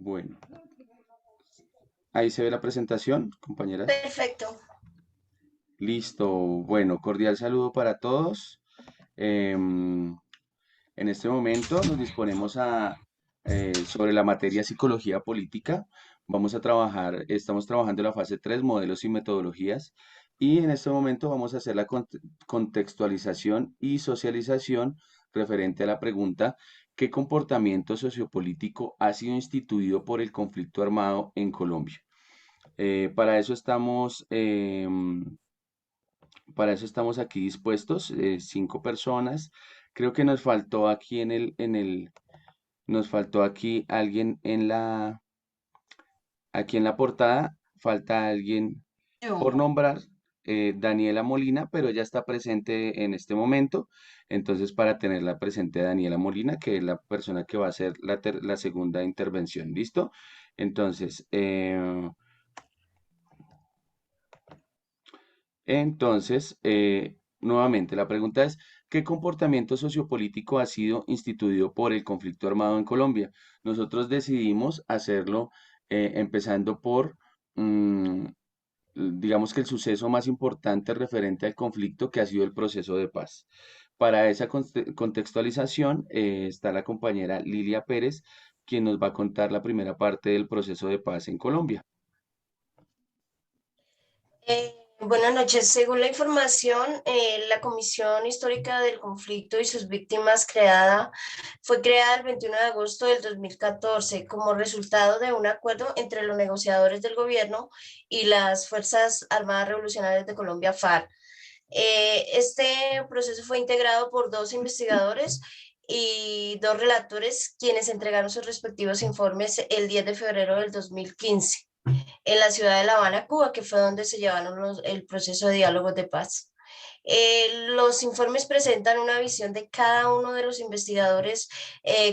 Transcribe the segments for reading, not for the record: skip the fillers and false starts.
Bueno, ahí se ve la presentación, compañeras. Perfecto. Listo. Bueno, cordial saludo para todos. Em, en este momento nos disponemos sobre la materia psicología política. Estamos trabajando en la fase 3, modelos y metodologías. Y en este momento vamos a hacer la contextualización y socialización referente a la pregunta: ¿qué comportamiento sociopolítico ha sido instituido por el conflicto armado en Colombia? Para eso estamos aquí dispuestos, 5 personas. Creo que nos faltó aquí nos faltó aquí alguien aquí en la portada, falta alguien Yo. por nombrar, Daniela Molina, pero ella está presente en este momento. Entonces, para tenerla presente, Daniela Molina, que es la persona que va a hacer la segunda intervención, ¿listo? Entonces, nuevamente, la pregunta es: ¿qué comportamiento sociopolítico ha sido instituido por el conflicto armado en Colombia? Nosotros decidimos hacerlo empezando por, mm, digamos que el suceso más importante referente al conflicto, que ha sido el proceso de paz. Para esa contextualización está la compañera Lilia Pérez, quien nos va a contar la primera parte del proceso de paz en Colombia. Buenas noches. Según la información, la Comisión Histórica del Conflicto y sus víctimas fue creada el 21 de agosto del 2014 como resultado de un acuerdo entre los negociadores del gobierno y las Fuerzas Armadas Revolucionarias de Colombia, FARC. Este proceso fue integrado por 2 investigadores y 2 relatores, quienes entregaron sus respectivos informes el 10 de febrero del 2015 en la ciudad de La Habana, Cuba, que fue donde se llevaron el proceso de diálogos de paz. Los informes presentan una visión de cada uno de los investigadores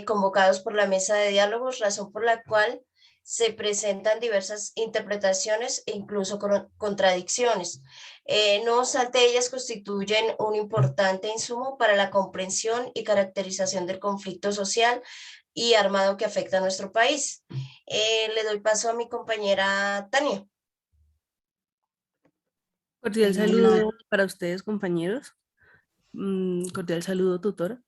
convocados por la mesa de diálogos, razón por la cual se presentan diversas interpretaciones e incluso contradicciones. No obstante, ellas constituyen un importante insumo para la comprensión y caracterización del conflicto social y armado que afecta a nuestro país. Le doy paso a mi compañera Tania. Cordial saludo para ustedes, compañeros. Cordial saludo, tutor.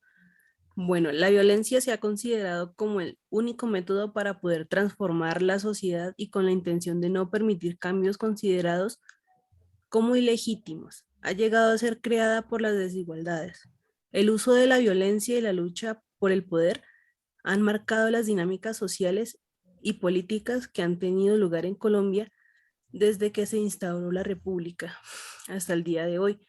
Bueno, la violencia se ha considerado como el único método para poder transformar la sociedad y con la intención de no permitir cambios considerados como ilegítimos. Ha llegado a ser creada por las desigualdades. El uso de la violencia y la lucha por el poder han marcado las dinámicas sociales y políticas que han tenido lugar en Colombia desde que se instauró la República hasta el día de hoy.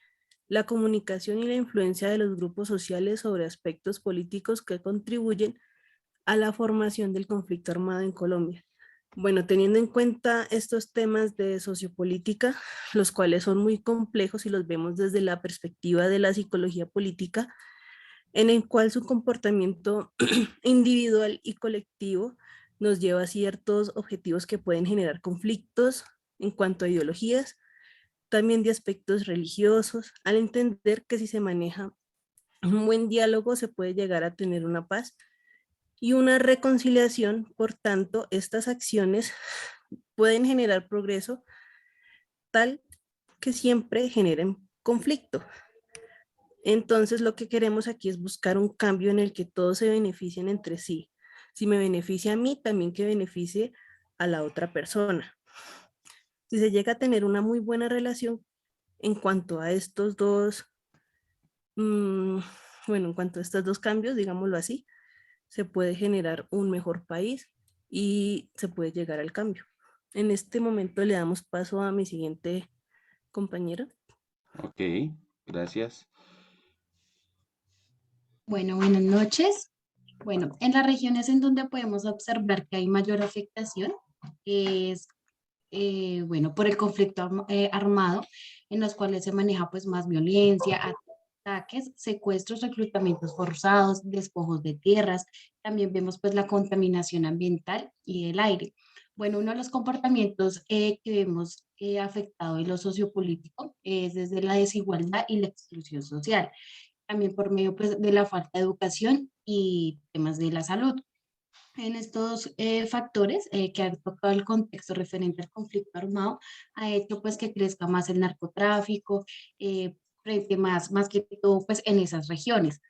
La comunicación y la influencia de los grupos sociales sobre aspectos políticos que contribuyen a la formación del conflicto armado en Colombia. Bueno, teniendo en cuenta estos temas de sociopolítica, los cuales son muy complejos y los vemos desde la perspectiva de la psicología política, en el cual su comportamiento individual y colectivo nos lleva a ciertos objetivos que pueden generar conflictos en cuanto a ideologías, también de aspectos religiosos, al entender que si se maneja un buen diálogo se puede llegar a tener una paz y una reconciliación. Por tanto, estas acciones pueden generar progreso tal que siempre generen conflicto. Entonces, lo que queremos aquí es buscar un cambio en el que todos se beneficien entre sí. Si me beneficia a mí, también que beneficie a la otra persona. Si se llega a tener una muy buena relación en cuanto a estos dos, bueno, en cuanto a estos dos cambios, digámoslo así, se puede generar un mejor país y se puede llegar al cambio. En este momento le damos paso a mi siguiente compañero. Ok, gracias. Bueno, buenas noches. Bueno, en las regiones en donde podemos observar que hay mayor afectación es, bueno, por el conflicto armado, en los cuales se maneja pues más violencia, ataques, secuestros, reclutamientos forzados, despojos de tierras. También vemos pues la contaminación ambiental y del aire. Bueno, uno de los comportamientos que vemos afectado en lo sociopolítico es desde la desigualdad y la exclusión social, también por medio pues, de la falta de educación y temas de la salud. En estos factores que han tocado el contexto referente al conflicto armado, ha hecho pues que crezca más el narcotráfico, eh, frente más que todo pues en esas regiones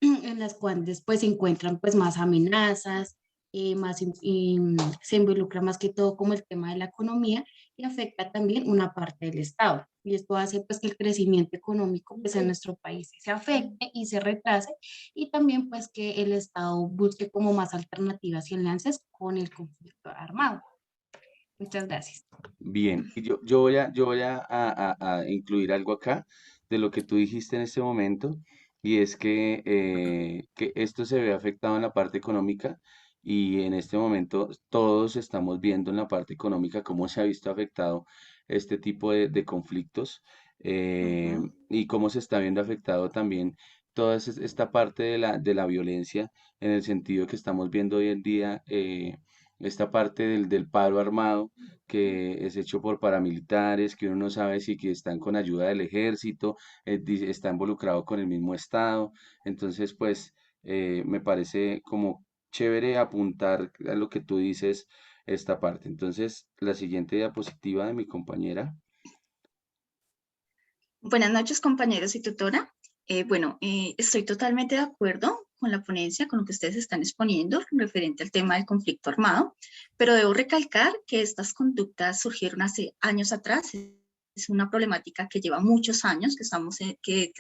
en las cuales pues se encuentran pues más amenazas, se involucra más que todo como el tema de la economía y afecta también una parte del Estado. Y esto hace pues que el crecimiento económico pues en nuestro país se afecte y se retrase y también pues que el Estado busque como más alternativas y enlaces con el conflicto armado. Muchas gracias. Bien, y yo voy a incluir algo acá de lo que tú dijiste en este momento, y es que esto se ve afectado en la parte económica, y en este momento todos estamos viendo en la parte económica cómo se ha visto afectado este tipo de conflictos, Ujú. y cómo se está viendo afectado también toda esta parte de la violencia, en el sentido que estamos viendo hoy en día, esta parte del paro armado que es hecho por paramilitares, que uno no sabe si que están con ayuda del ejército, está involucrado con el mismo Estado. Entonces, pues, me parece como chévere apuntar a lo que tú dices, esta parte. Entonces, la siguiente diapositiva de mi compañera. Buenas noches, compañeros y tutora. Estoy totalmente de acuerdo con la ponencia, con lo que ustedes están exponiendo referente al tema del conflicto armado, pero debo recalcar que estas conductas surgieron hace años atrás. Es una problemática que lleva muchos años, que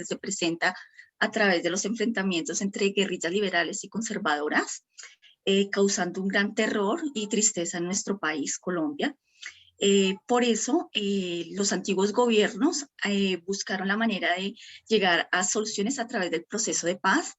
se presenta a través de los enfrentamientos entre guerrillas liberales y conservadoras, causando un gran terror y tristeza en nuestro país, Colombia. Por eso, los antiguos gobiernos buscaron la manera de llegar a soluciones a través del proceso de paz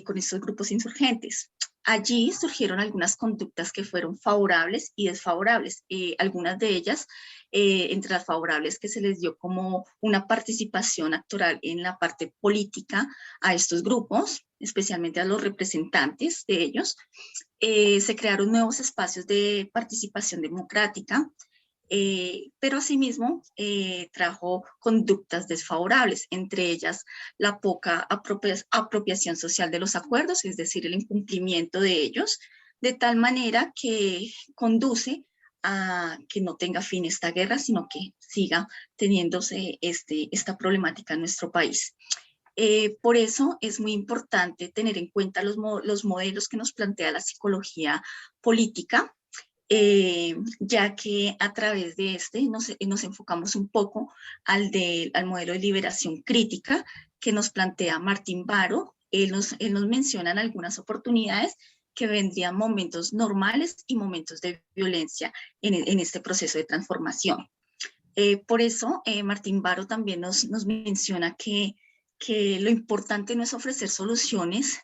con estos grupos insurgentes. Allí surgieron algunas conductas que fueron favorables y desfavorables. Algunas de ellas, entre las favorables, que se les dio como una participación actoral en la parte política a estos grupos, especialmente a los representantes de ellos. Se crearon nuevos espacios de participación democrática, pero asimismo trajo conductas desfavorables, entre ellas la poca apropiación social de los acuerdos, es decir, el incumplimiento de ellos, de tal manera que conduce a que no tenga fin esta guerra, sino que siga teniéndose esta problemática en nuestro país. Por eso es muy importante tener en cuenta los modelos que nos plantea la psicología política, ya que a través de nos enfocamos un poco al modelo de liberación crítica que nos plantea Martín Baro. Él nos menciona en algunas oportunidades que vendrían momentos normales y momentos de violencia en este proceso de transformación. Por eso, Martín Baro también nos menciona que lo importante no es ofrecer soluciones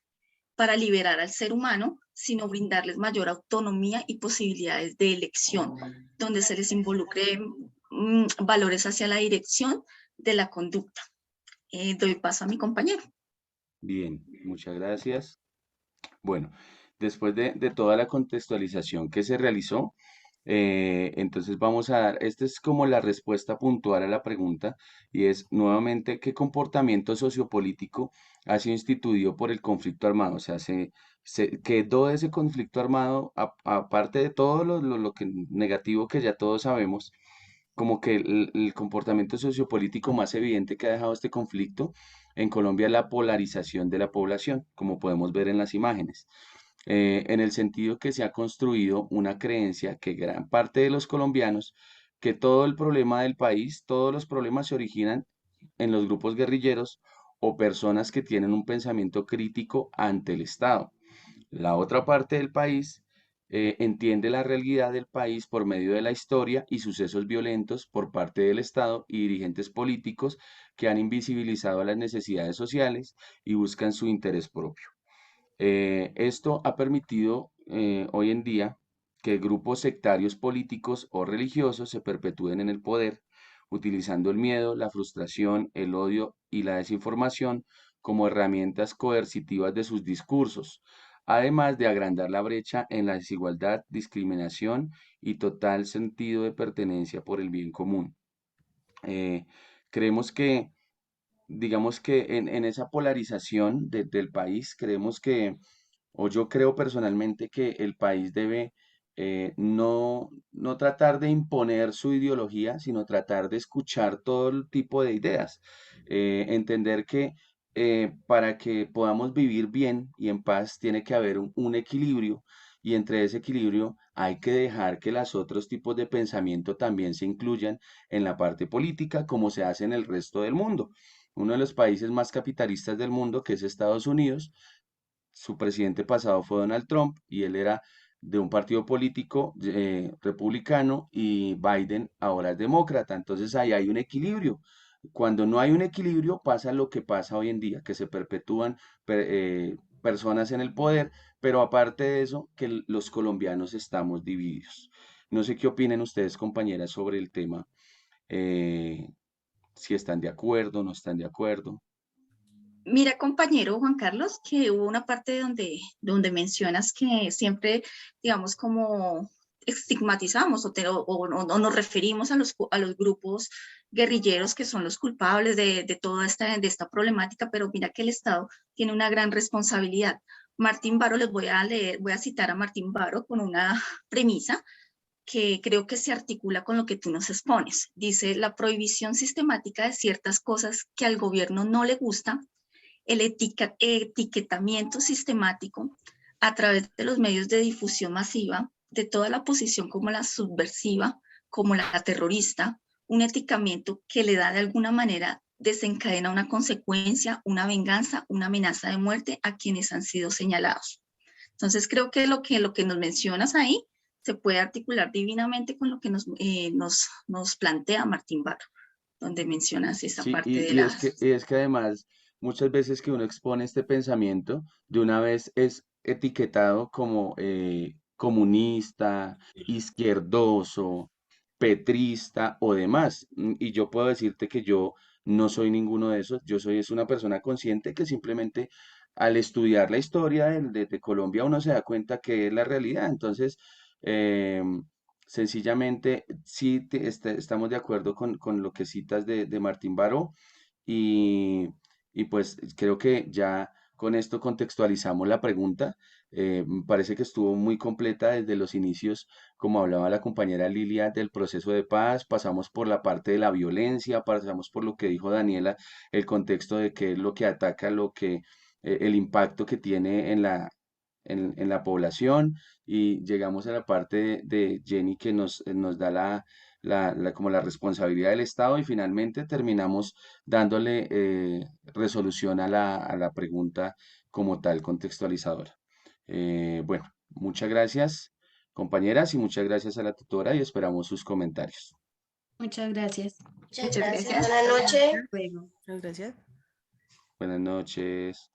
para liberar al ser humano, sino brindarles mayor autonomía y posibilidades de elección, donde se les involucre valores hacia la dirección de la conducta. Doy paso a mi compañero. Bien, muchas gracias. Bueno, después de toda la contextualización que se realizó, entonces vamos a dar, esta es como la respuesta puntual a la pregunta, y es nuevamente: ¿qué comportamiento sociopolítico ha sido instituido por el conflicto armado? O sea, se quedó ese conflicto armado, aparte de todo lo que negativo que ya todos sabemos, como que el comportamiento sociopolítico más evidente que ha dejado este conflicto en Colombia es la polarización de la población, como podemos ver en las imágenes, en el sentido que se ha construido una creencia que gran parte de los colombianos, que todo el problema del país, todos los problemas se originan en los grupos guerrilleros o personas que tienen un pensamiento crítico ante el Estado. La otra parte del país entiende la realidad del país por medio de la historia y sucesos violentos por parte del Estado y dirigentes políticos que han invisibilizado las necesidades sociales y buscan su interés propio. Esto ha permitido hoy en día que grupos sectarios políticos o religiosos se perpetúen en el poder, utilizando el miedo, la frustración, el odio y la desinformación como herramientas coercitivas de sus discursos, además de agrandar la brecha en la desigualdad, discriminación y total sentido de pertenencia por el bien común. Eh, Creemos que, digamos que en esa polarización del país, creemos que o yo creo personalmente que el país debe no tratar de imponer su ideología, sino tratar de escuchar todo el tipo de ideas. Entender que para que podamos vivir bien y en paz tiene que haber un equilibrio y entre ese equilibrio hay que dejar que los otros tipos de pensamiento también se incluyan en la parte política como se hace en el resto del mundo. Uno de los países más capitalistas del mundo, que es Estados Unidos, su presidente pasado fue Donald Trump y él era de un partido político republicano y Biden ahora es demócrata. Entonces ahí hay un equilibrio. Cuando no hay un equilibrio pasa lo que pasa hoy en día, que se perpetúan personas en el poder, pero aparte de eso, que los colombianos estamos divididos. No sé qué opinen ustedes, compañeras, sobre el tema, eh, si están de acuerdo, no están de acuerdo. Mira, compañero Juan Carlos, que hubo una parte donde mencionas que siempre, digamos, como estigmatizamos o nos referimos a los grupos guerrilleros que son los culpables de toda de esta problemática, pero mira que el Estado tiene una gran responsabilidad. Martín Baro, les voy a leer, voy a citar a Martín Baro con una premisa que creo que se articula con lo que tú nos expones. Dice, la prohibición sistemática de ciertas cosas que al gobierno no le gusta, el etiquetamiento sistemático a través de los medios de difusión masiva de toda la posición como la subversiva, como la terrorista, un etiquetamiento que le da de alguna manera desencadena una consecuencia, una venganza, una amenaza de muerte a quienes han sido señalados. Entonces creo que lo que nos mencionas ahí se puede articular divinamente con lo que nos plantea Martín Barro, donde mencionas esa Sí, parte de y es que además muchas veces que uno expone este pensamiento, de una vez es etiquetado como comunista, izquierdoso, petrista o demás. Y yo puedo decirte que yo no soy ninguno de esos, yo soy es una persona consciente que simplemente al estudiar la historia de Colombia uno se da cuenta que es la realidad. Entonces, em, sencillamente, sí estamos de acuerdo con lo que citas de Martín Baró y, y pues creo que ya con esto contextualizamos la pregunta. Me parece que estuvo muy completa desde los inicios, como hablaba la compañera Lilia, del proceso de paz, pasamos por la parte de la violencia, pasamos por lo que dijo Daniela, el contexto de qué es lo que ataca, el impacto que tiene en la población y llegamos a la parte de Jenny que nos da como la responsabilidad del Estado y finalmente terminamos dándole resolución a la pregunta como tal contextualizadora. Bueno, muchas gracias, compañeras, y muchas gracias a la tutora y esperamos sus comentarios. Muchas gracias. Muchas Muchas gracias. gracias. Buenas noches. Luego. Muchas gracias. Buenas noches.